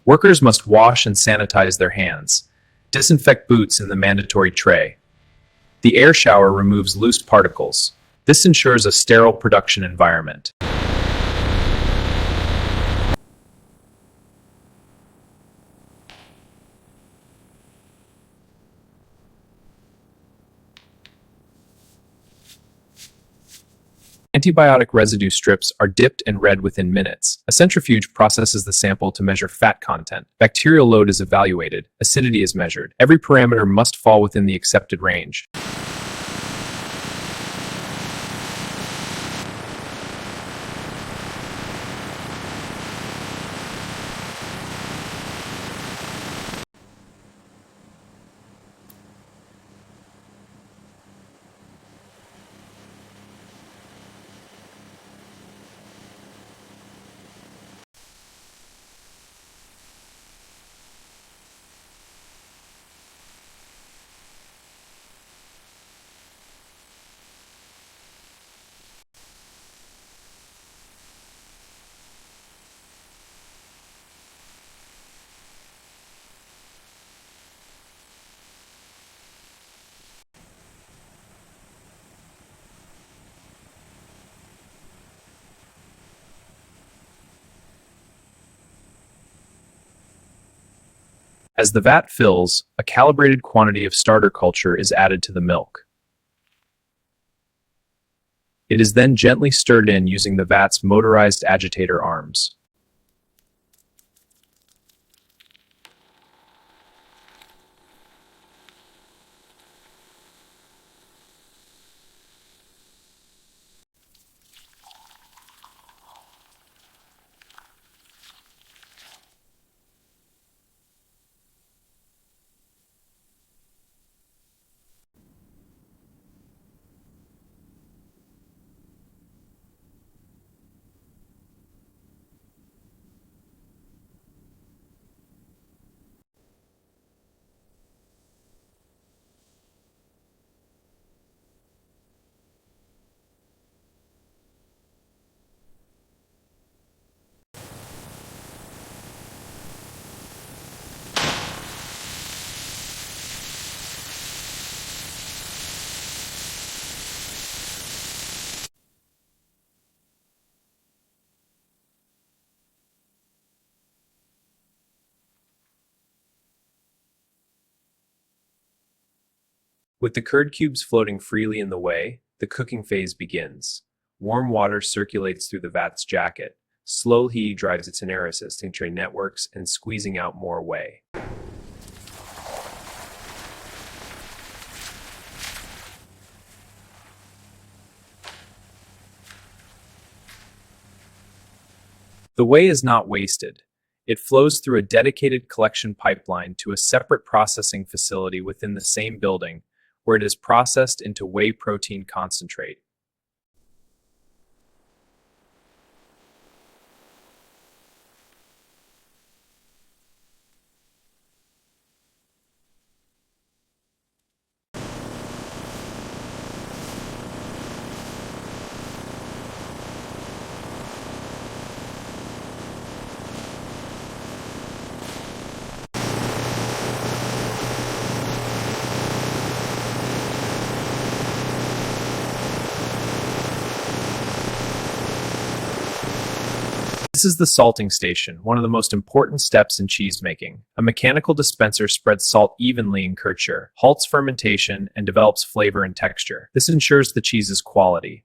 Workers must wash and sanitize their hands, disinfect boots in the mandatory tray. The air shower removes loose particles. This ensures a sterile production environment. Antibiotic residue strips are dipped and read within minutes. A centrifuge processes the sample to measure fat content. Bacterial load is evaluated. Acidity is measured. Every parameter must fall within the accepted range. As the vat fills, a calibrated quantity of starter culture is added to the milk. It is then gently stirred in using the vat's motorized agitator arms. With the curd cubes floating freely in the whey, the cooking phase begins. Warm water circulates through the vat's jacket. Slow heat drives its anaerosis into networks and squeezing out more whey. The whey is not wasted. It flows through a dedicated collection pipeline to a separate processing facility within the same building, where it is processed into whey protein concentrate. This is the salting station, one of the most important steps in cheese making. A mechanical dispenser spreads salt evenly in curd, halts fermentation, and develops flavor and texture. This ensures the cheese's quality.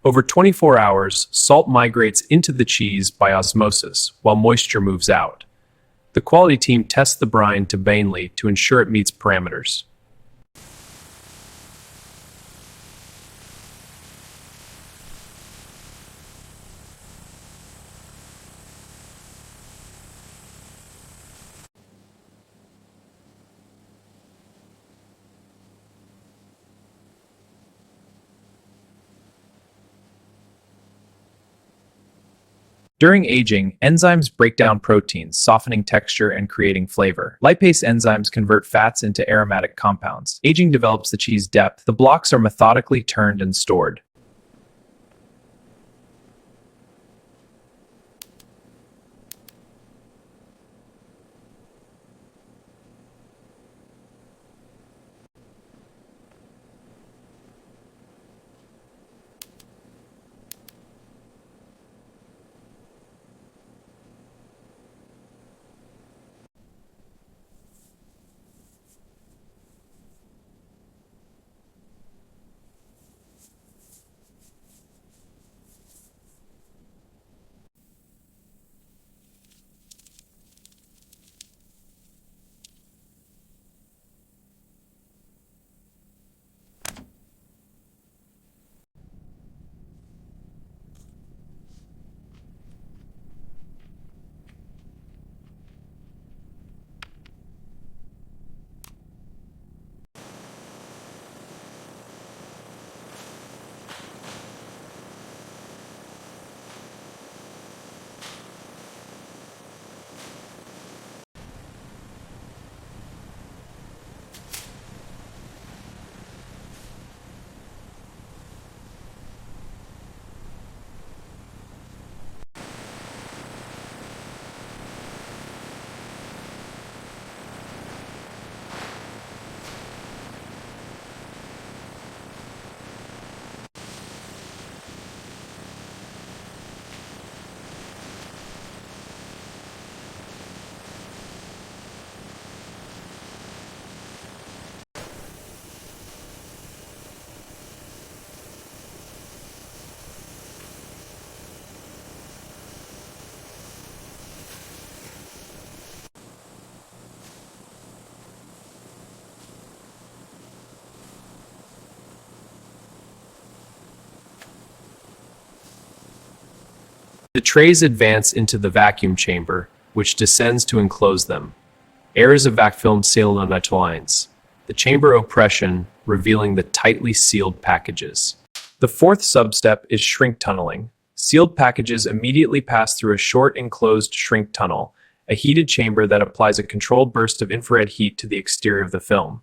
Over 24 hours, salt migrates into the cheese by osmosis, while moisture moves out. The quality team tests the brine to mainly to ensure it meets parameters. During aging, enzymes break down proteins, softening texture and creating flavor. Lipase enzymes convert fats into aromatic compounds. Aging develops the cheese depth. The blocks are methodically turned and stored. The trays advance into the vacuum chamber, which descends to enclose them. Air is a vac film sealed on metal lines. The chamber oppression, revealing the tightly sealed packages. The fourth substep is shrink tunneling. Sealed packages immediately pass through a short enclosed shrink tunnel, a heated chamber that applies a controlled burst of infrared heat to the exterior of the film.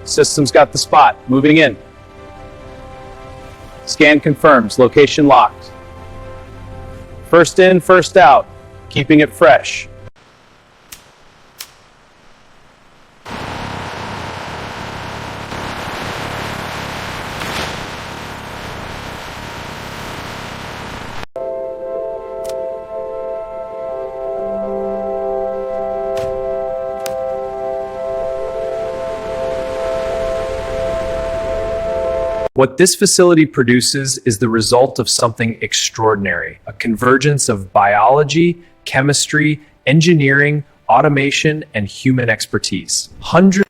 System's got the spot. Moving in. Scan confirms. Location locked. First in, first out, keeping it fresh. What this facility produces is the result of something extraordinary, a convergence of biology, chemistry, engineering, automation, and human expertise. Hundreds